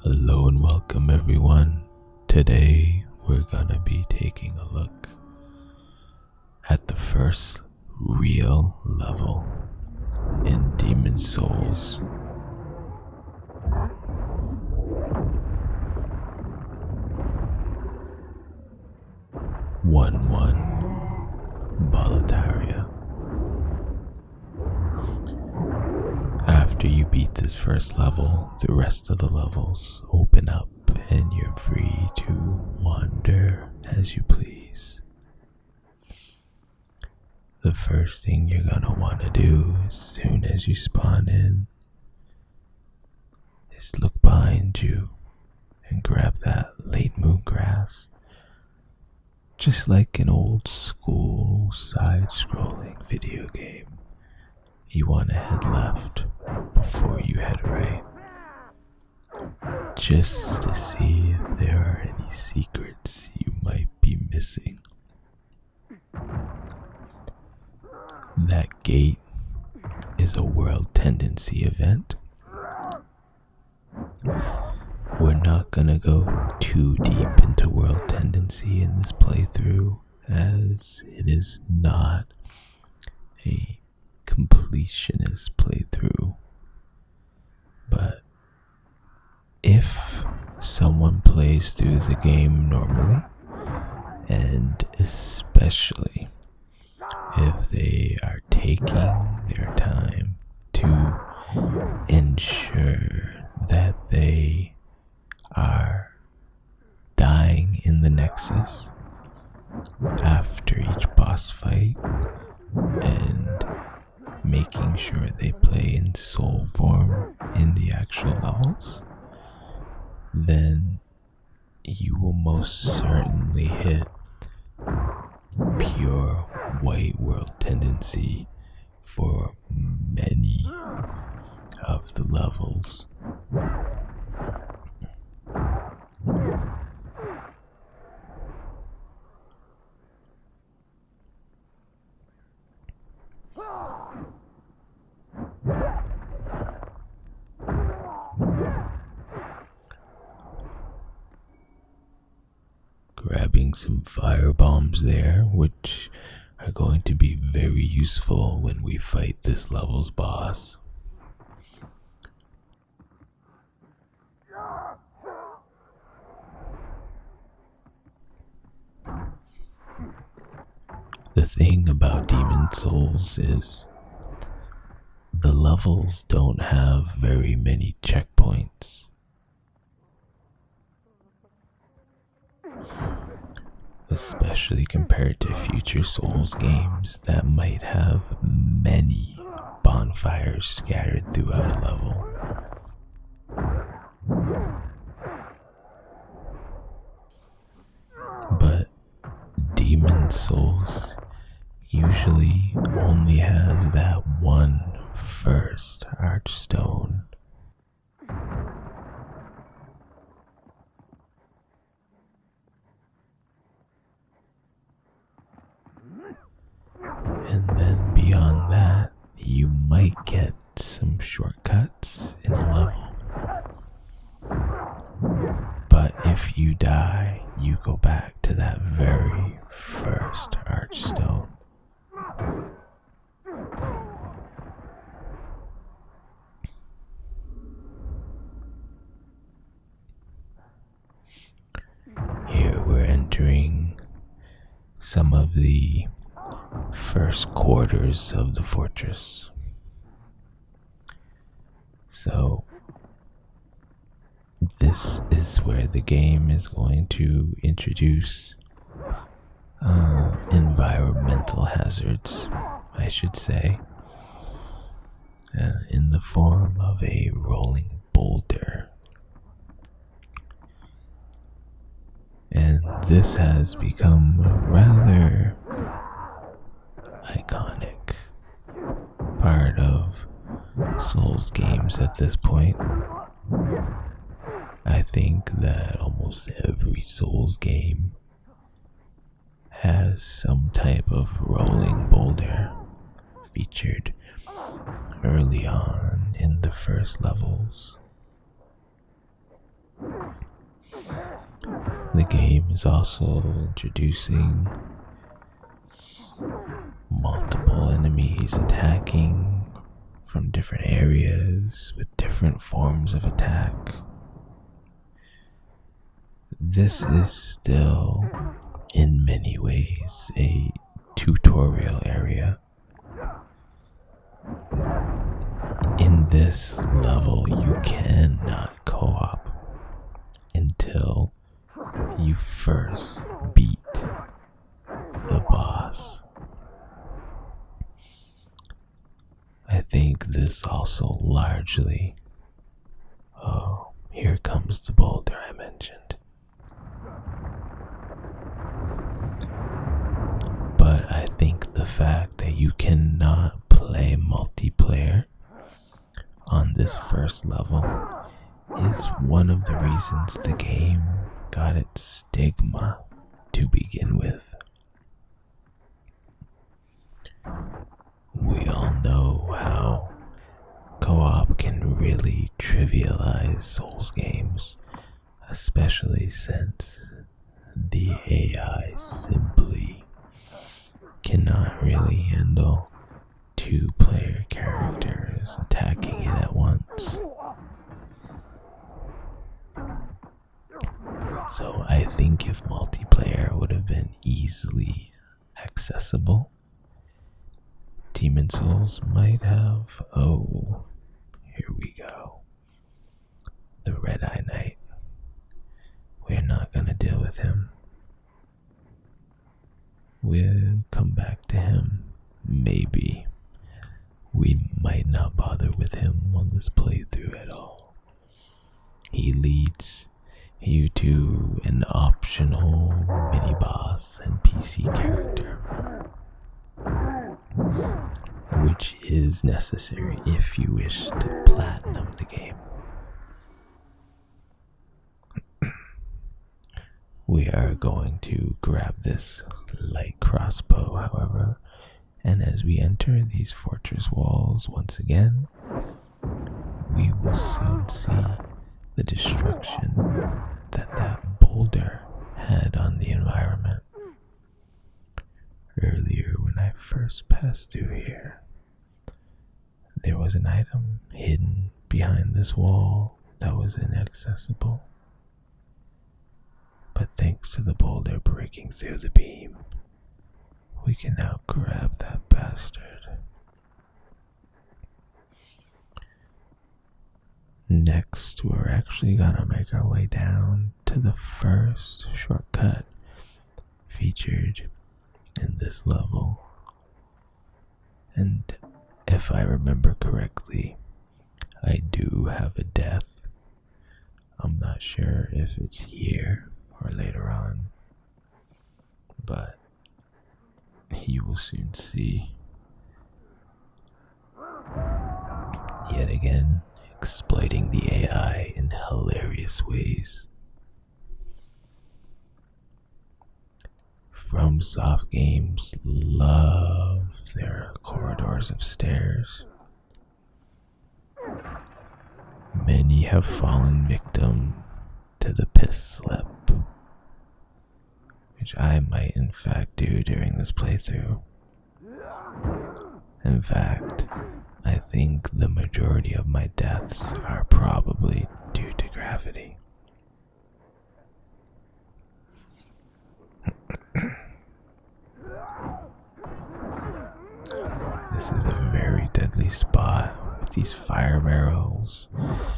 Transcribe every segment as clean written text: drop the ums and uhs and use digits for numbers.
Hello and welcome everyone. Today we're gonna be taking a look at the first real level in Demon Souls. Boletaria. After you beat this first level, the rest of the levels open up and you're free to wander as you please. The first thing you're gonna want to do as soon as you spawn in is look behind you and grab that late moon grass. Just like an old school side-scrolling video game, you want to head left before you head right, just to see if there are any secrets you might be missing. That gate is a world tendency event. We're not gonna go too deep into world tendency in this playthrough, as it is not a completionist playthrough. But if someone plays through the game normally, and especially if they are taking their time to ensure that they are dying in the Nexus after each boss fight and making sure they play in soul form in the actual levels, then you will most certainly hit pure white world tendency for many of the levels. Grabbing some fire bombs there, which are going to be very useful when we fight this level's boss. The thing about Demon Souls is the levels don't have very many checkpoints. Especially compared to future Souls games that might have many bonfires scattered throughout a level. But Demon Souls usually only has that one first archstone. And then beyond that, you might get some shortcuts in a level. But if you die, you go back to that very first archstone. Here we're entering some of the first quarters of the fortress. So this is where the game is going to introduce environmental hazards, I should say, in the form of a rolling boulder. And this has become rather iconic part of Souls games at this point. I think that almost every Souls game has some type of rolling boulder featured early on in the first levels. The game is also introducing multiple enemies attacking from different areas with different forms of attack. This is still, in many ways, a tutorial area. In this level, you cannot co-op until you first beat the boss. I think this also largely... Oh, here comes the boulder I mentioned. But I think the fact that you cannot play multiplayer on this first level is one of the reasons the game got its stigma to begin with. We all know how co-op can really trivialize Souls games, especially since the AI simply cannot really handle two-player characters attacking it at once. So I think if multiplayer would have been easily accessible, Demon Souls might have... Oh, here we go. The Red Eye Knight. We're not gonna deal with him. We'll come back to him. Maybe. We might not bother with him on this playthrough at all. He leads you to an optional mini-boss NPC character, which is necessary if you wish to platinum the game. We are going to grab this light crossbow, however, and as we enter these fortress walls once again, we will soon see the destruction that boulder had on the environment. Earlier, when I first passed through here, there was an item hidden behind this wall that was inaccessible. But thanks to the boulder breaking through the beam, we can now grab that bastard. Next, we're actually gonna make our way down to the first shortcut featured in this level. And if I remember correctly, I do have a death. I'm not sure if it's here or later on, but you will soon see. Yet again, exploiting the AI in hilarious ways. FromSoft games love their corridors of stairs. Many have fallen victim to the piss slip, which I might in fact do during this playthrough. In fact, I think the majority of my deaths are probably due to gravity. This is a very deadly spot with these fire barrels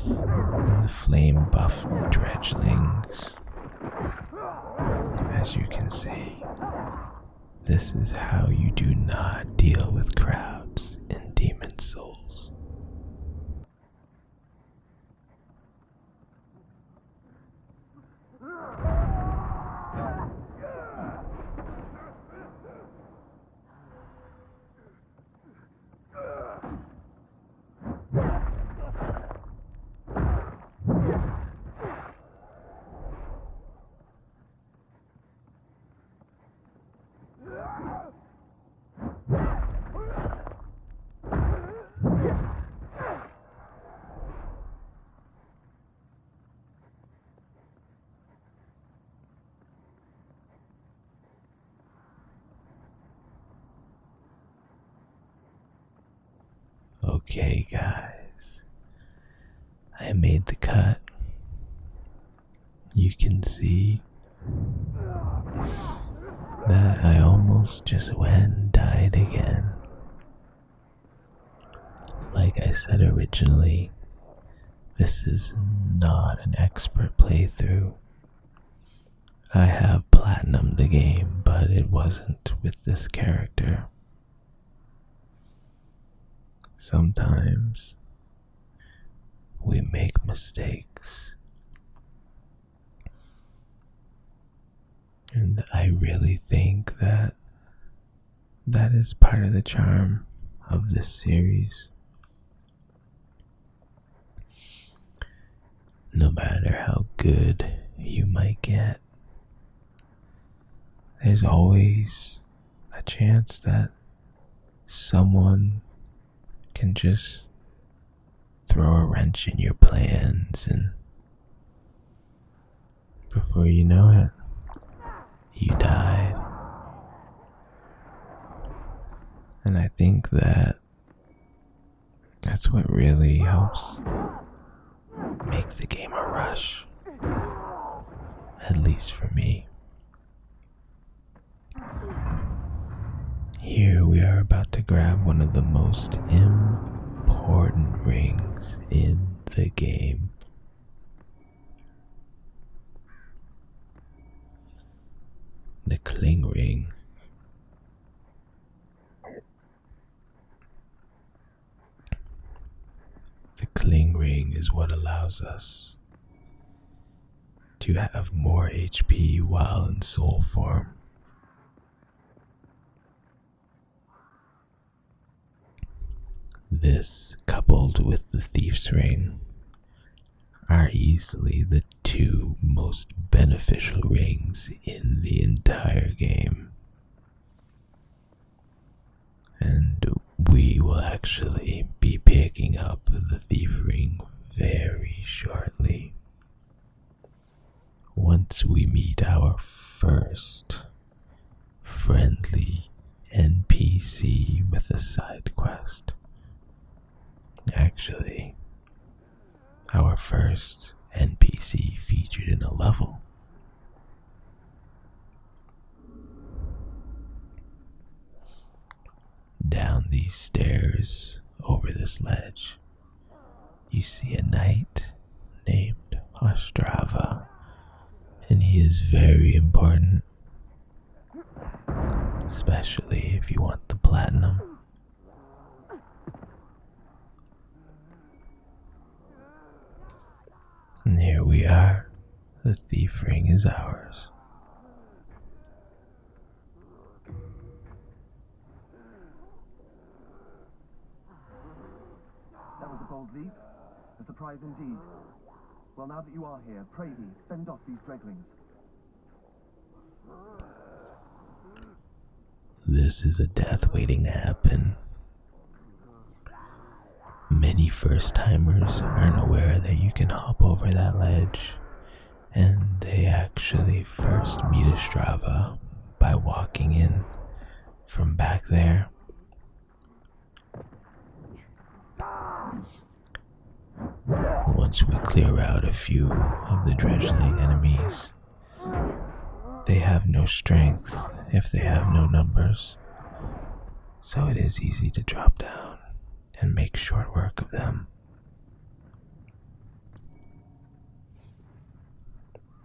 and the flame buffed dredgelings. As you can see, this is how you do not deal with crowds in Demon Souls. Okay, guys, I made the cut. You can see that I almost just went and died again. Like I said originally, this is not an expert playthrough. I have platinumed the game, but it wasn't with this character. Sometimes we make mistakes. And I really think that that is part of the charm of this series. No matter how good you might get, there's always a chance that someone can just throw a wrench in your plans, and before you know it, you died. And I think that that's what really helps make the game a rush, at least for me. Here we are about to grab one of the most important rings in the game. The Cling Ring. The Cling Ring is what allows us to have more HP while in soul form. This, coupled with the Thief's Ring, are easily the two most beneficial rings in the entire game. And we will actually be picking up the Thief Ring very shortly, once we meet our first friendly NPC with a side quest. Actually, our first NPC featured in a level. Down these stairs, over this ledge, you see a knight named Ostrava, and he is very important, especially if you want the platinum. And here we are. The Thief Ring is ours. That was a bold leap. A surprise indeed. Well, now that you are here, pray thee, fend off these dreglings. This is a death waiting to happen. Many first-timers aren't aware that you can hop over that ledge, and they actually first meet Ostrava by walking in from back there. Once we clear out a few of the dredgeling enemies, they have no strength if they have no numbers, so it is easy to drop down and make short work of them.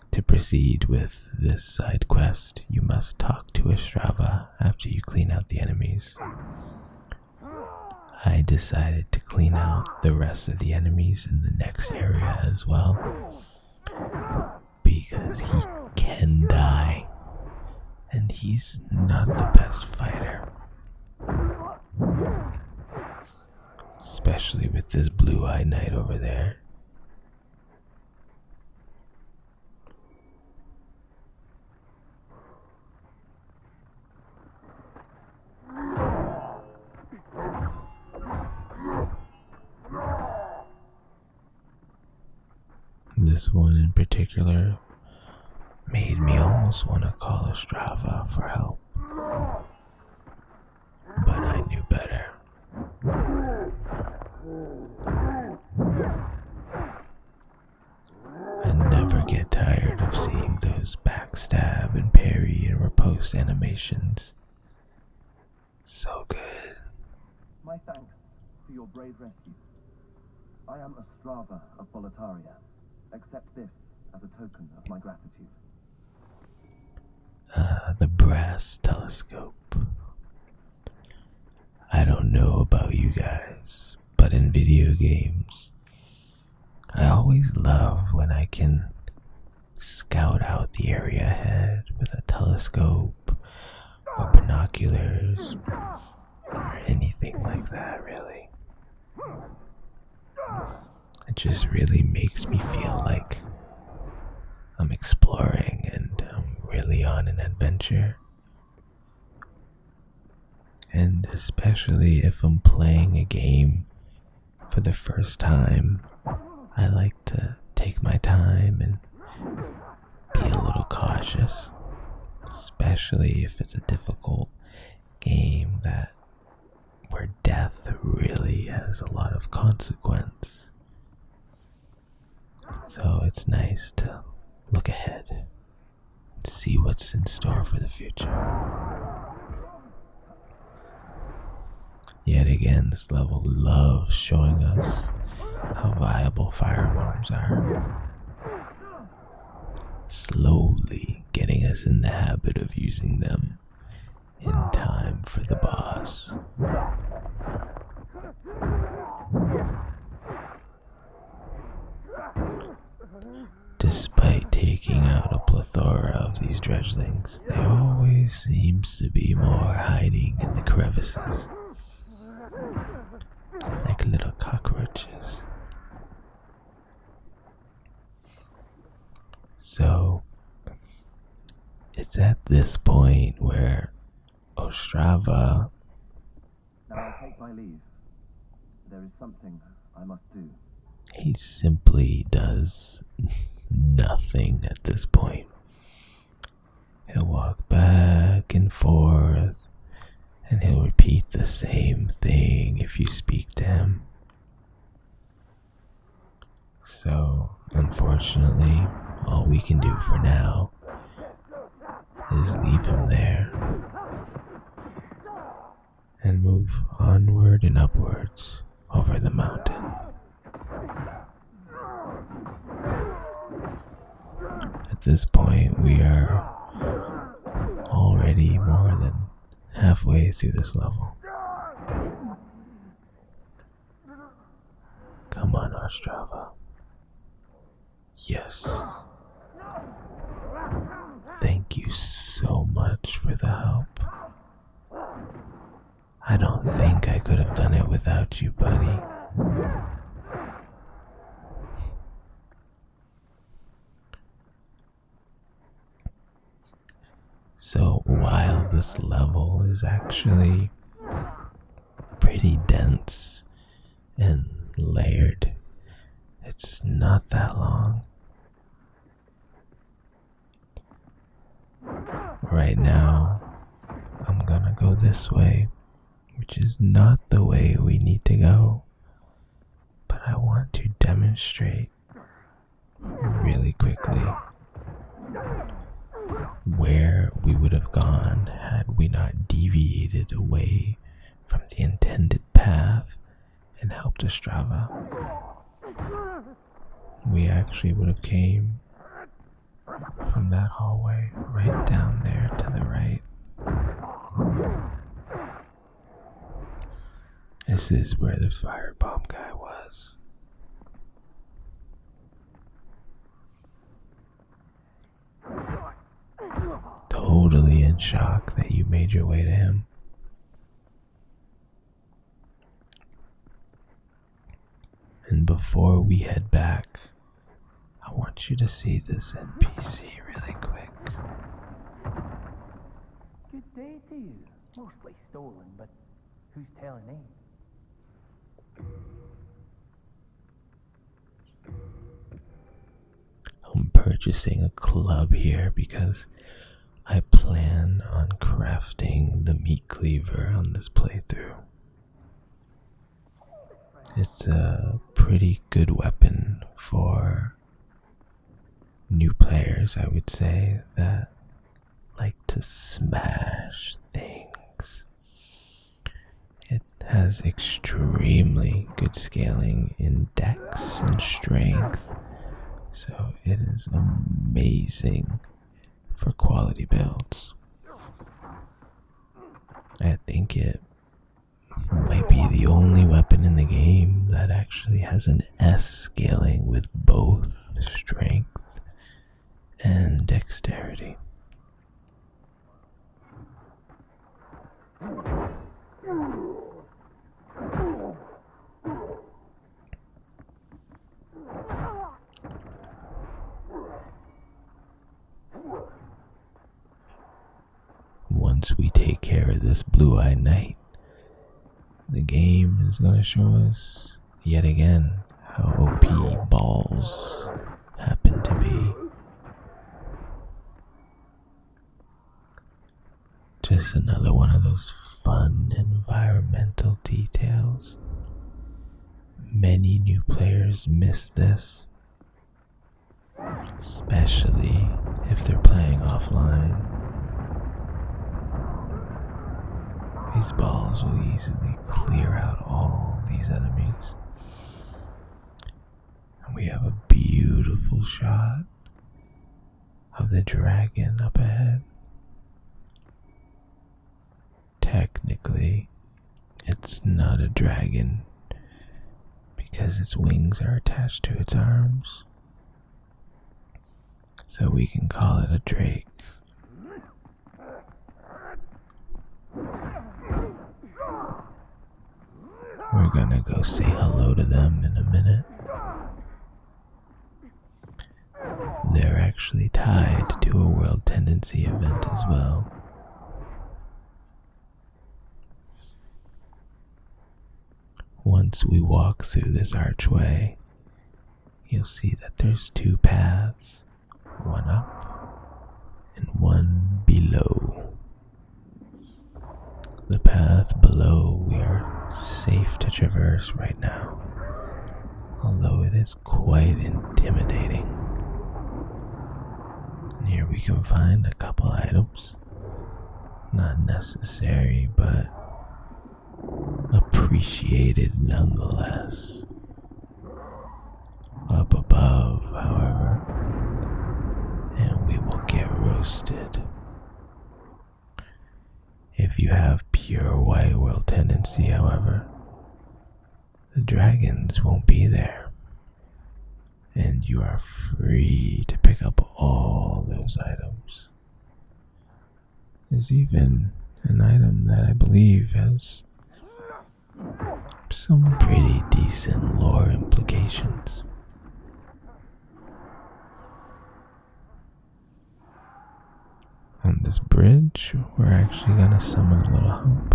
To proceed with this side quest, you must talk to Ostrava after you clean out the enemies. I decided to clean out the rest of the enemies in the next area as well, because he can die, and he's not the best fighter. Especially with this blue-eyed knight over there. This one in particular made me almost want to call Ostrava for help, but I knew better. I never get tired of seeing those backstab and parry and riposte animations. So good. My thanks for your brave rescue. I am Ostrava of Boletaria. Accept this as a token of my gratitude. The brass telescope. I don't know about you guys, but in video games, I always love when I can scout out the area ahead with a telescope or binoculars or anything like that, really. It just really makes me feel like I'm exploring and I'm really on an adventure. And especially if I'm playing a game for the first time, I like to take my time and be a little cautious, especially if it's a difficult game where death really has a lot of consequence. So it's nice to look ahead and see what's in store for the future. Yet again, this level loves showing us how viable firebombs are, slowly getting us in the habit of using them in time for the boss. Despite taking out a plethora of these dredgelings, there always seems to be more hiding in the crevices, like little cockroaches. So, it's at this point where Ostrava... Now I take my leave. There is something I must do. He simply does nothing at this point. He'll walk back and forth, and he'll repeat the same thing if you speak to him. So, unfortunately, all we can do for now is leave him there and move onward and upwards over the mountain. At this point, we are already more than halfway through this level. Come on, Ostrava. Yes. Thank you so much for the help. I don't think I could have done it without you, buddy. So while this level is actually pretty dense and layered, it's not that long. Right now, I'm gonna go this way, which is not the way we need to go, but I want to demonstrate really quickly where we would have gone had we not deviated away from the intended path and helped Ostrava. We actually would have came from that hallway right down there to the right. This is where the firebomb guy was. Totally in shock that you made your way to him. And before we head back, I want you to see this NPC really quick. Good day to you. Mostly stolen, but who's telling me? I'm purchasing a club here because I plan on crafting the meat cleaver on this playthrough. It's a pretty good weapon for new players, I would say, that like to smash things. It has extremely good scaling in dex and strength, so it is amazing for quality builds. I think it might be the only weapon in the game that actually has an S scaling with both strength and dexterity. Once we take care of this blue-eyed knight, the game is going to show us yet again how OP balls happen to be. Just another one of those fun environmental details. Many new players miss this, especially if they're playing offline. These balls will easily clear out all these enemies. And we have a beautiful shot of the dragon up ahead. Technically, it's not a dragon because its wings are attached to its arms. So we can call it a drake. We're gonna go say hello to them in a minute. They're actually tied to a World Tendency event as well. Once we walk through this archway, you'll see that there's two paths, one up and one below. The path below we are safe to traverse right now, although it is quite intimidating. And here we can find a couple items, not necessary, but appreciated nonetheless. Up above, however, and we will get roasted. If you have pure white world tendency, however, the dragons won't be there, and you are free to pick up all those items. There's even an item that I believe has some pretty decent lore implications. On this bridge, we're actually gonna summon a little hump.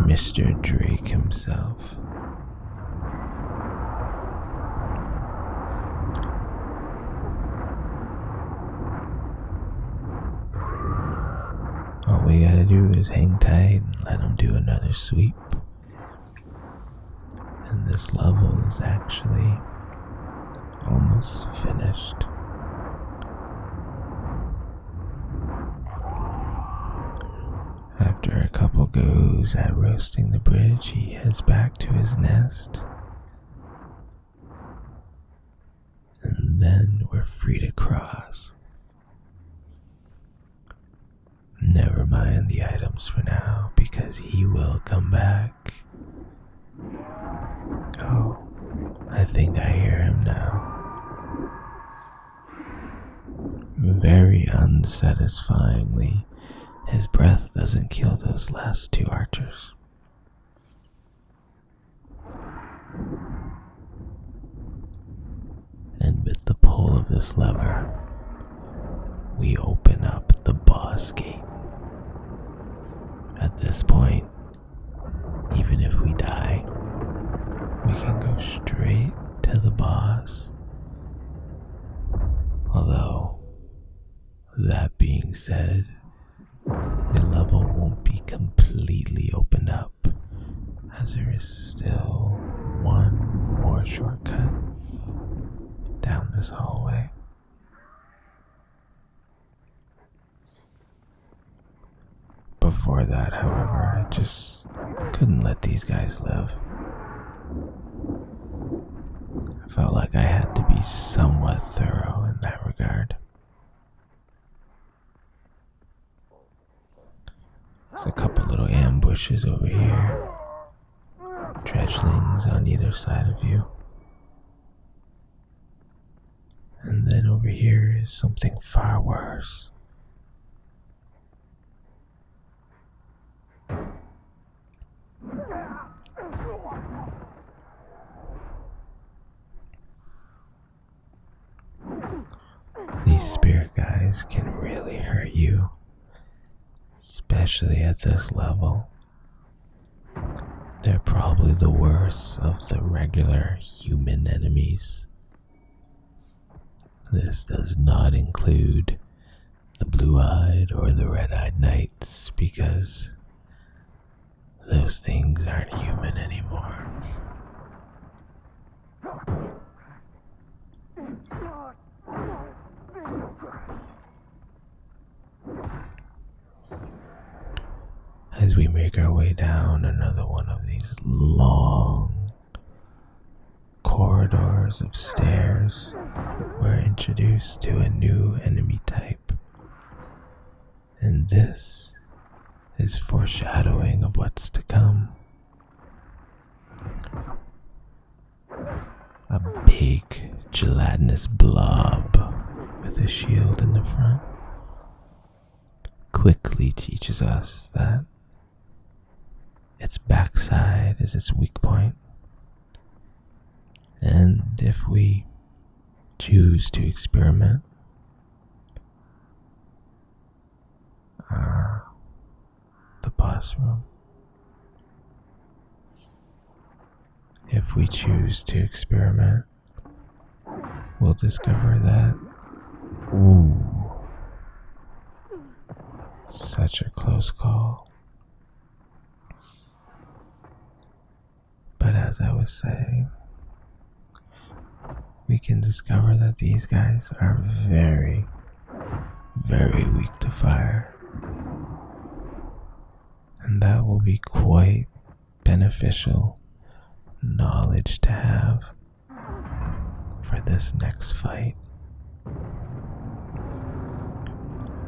Mr. Drake himself. All we gotta do is hang tight and let him do another sweep. And this level is actually almost finished. After a couple goes at roasting the bridge, he heads back to his nest. And then we're free to cross. Never mind the items for now, because he will come back. Oh, I think I hear him now. Very unsatisfyingly, his breath doesn't kill those last two archers. And with the pull of this lever, we open up the boss gate. At this point, even if we die, we can go straight to the boss. Although, that being said, the level won't be completely opened up, as there is still one more shortcut down this hallway. Before that, however, I just couldn't let these guys live. I felt like I had to be somewhat thorough in that regard. There's a couple little ambushes over here. Dredgelings on either side of you. And then over here is something far worse. These spirit guys can really hurt you, especially at this level. They're probably the worst of the regular human enemies. This does not include the blue-eyed or the red-eyed knights, because those things aren't human anymore. As we make our way down another one of these long corridors of stairs, we're introduced to a new enemy type. And this is foreshadowing of what's to come. A big gelatinous blob with a shield in the front quickly teaches us that its backside is its weak point. And if we choose to experiment, the boss room. If we choose to experiment, we'll discover that, such a close call. But as I was saying, we can discover that these guys are very, very weak to fire. And that will be quite beneficial knowledge to have for this next fight.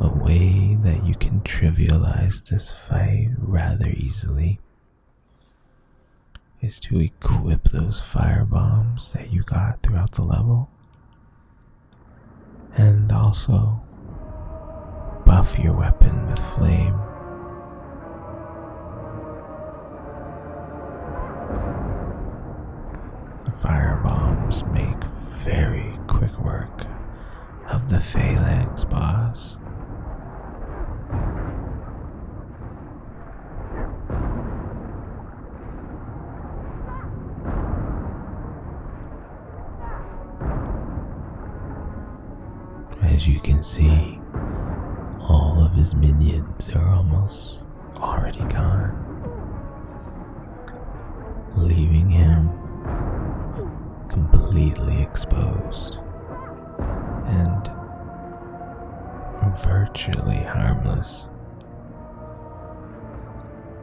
A way that you can trivialize this fight rather easily is to equip those fire bombs that you got throughout the level, and also buff your weapon with flame. The fire bombs make very quick work of the Phalanx boss. As you can see, all of his minions are almost already gone, leaving him completely exposed and virtually harmless.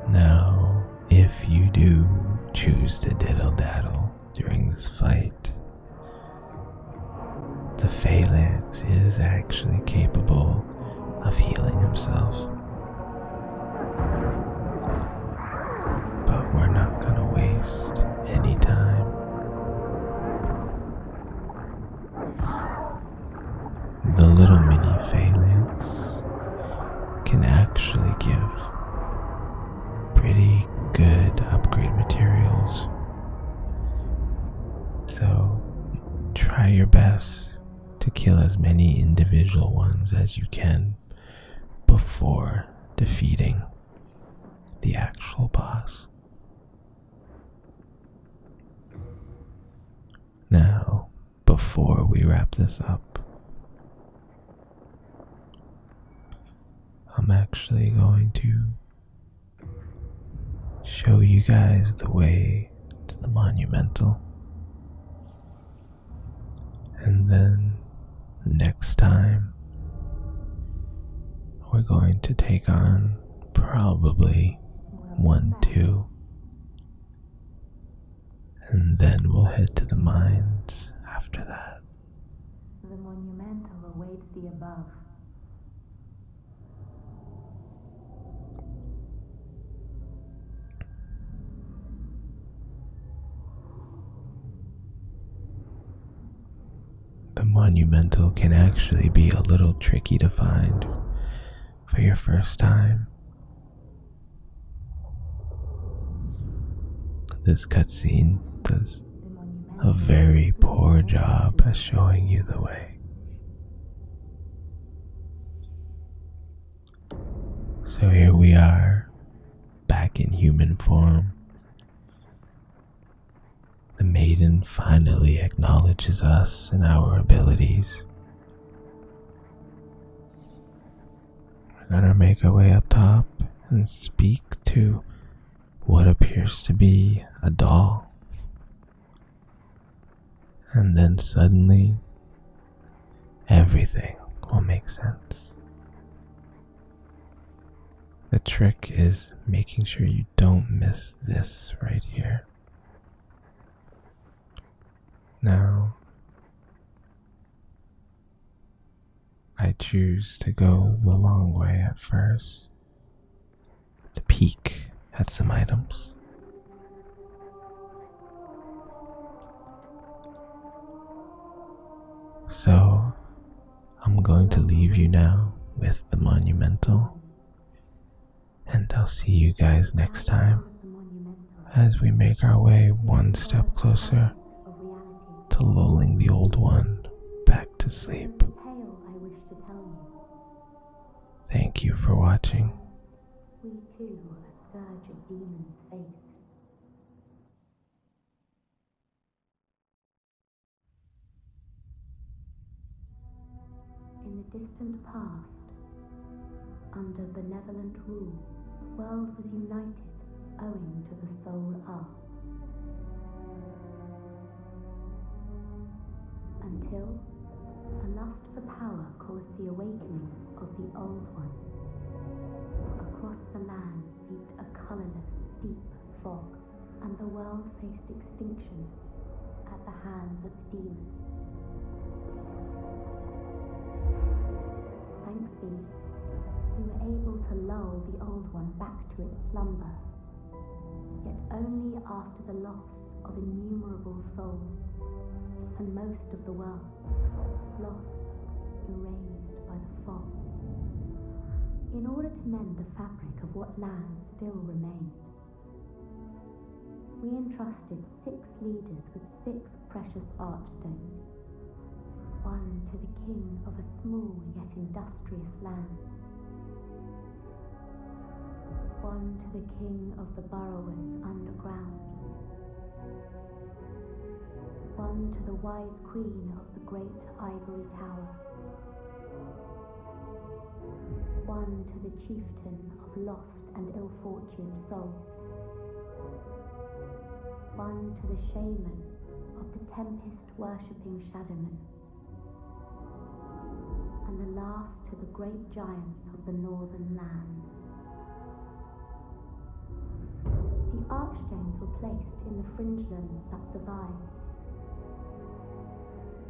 Now, if you do choose to diddle-daddle during this fight, the Phalanx is actually capable of healing himself. But we're not gonna waste any time. The little mini Phalanx can actually give pretty good upgrade materials. So try your best to kill as many individual ones as you can before defeating the actual boss. Now, before we wrap this up, I'm actually going to show you guys the way to the Monumental. And then next time, we're going to take on probably 1, 2, and then we'll head to the mines after that. The Monumental awaits the above. The Monumental can actually be a little tricky to find for your first time. This cutscene does a very poor job at showing you the way. So here we are, back in human form. The Maiden finally acknowledges us and our abilities. We're gonna make our way up top and speak to what appears to be a doll. And then suddenly, everything will make sense. The trick is making sure you don't miss this right here. Now, I choose to go the long way at first, to peek at some items. So, I'm going to leave you now with the Monumental, and I'll see you guys next time as we make our way one step closer to lulling the old one back to sleep. Thank you for watching. We too a surge of demons faced. In the distant past, under benevolent rule, the world was united owing to the soul art. Until a lust for power caused the awakening of the Old One. Across the land leaped a colorless, deep fog, and the world faced extinction at the hands of the demons. Thanks be, we were able to lull the Old One back to its slumber, yet only after the loss of innumerable souls, and most of the world lost, erased by the fog. In order to mend the fabric of what land still remained, we entrusted 6 leaders with 6 precious archstones, one to the king of a small yet industrious land, one to the king of the burrowers underground, one to the wise queen of the great ivory tower, one to the chieftain of lost and ill-fortuned souls, one to the shaman of the tempest-worshipping shadowmen, and the last to the great giants of the northern lands. The archstones were placed in the fringelands that survived.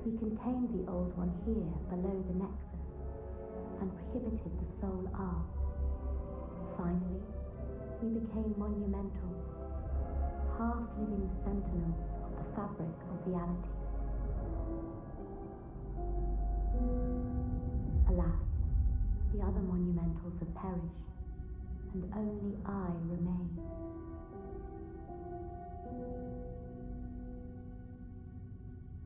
We contained the Old One here below the nexus and prohibited the soul arts. Finally, we became monumental, half-living sentinels of the fabric of reality. Alas, the other monumentals have perished, and only I remain.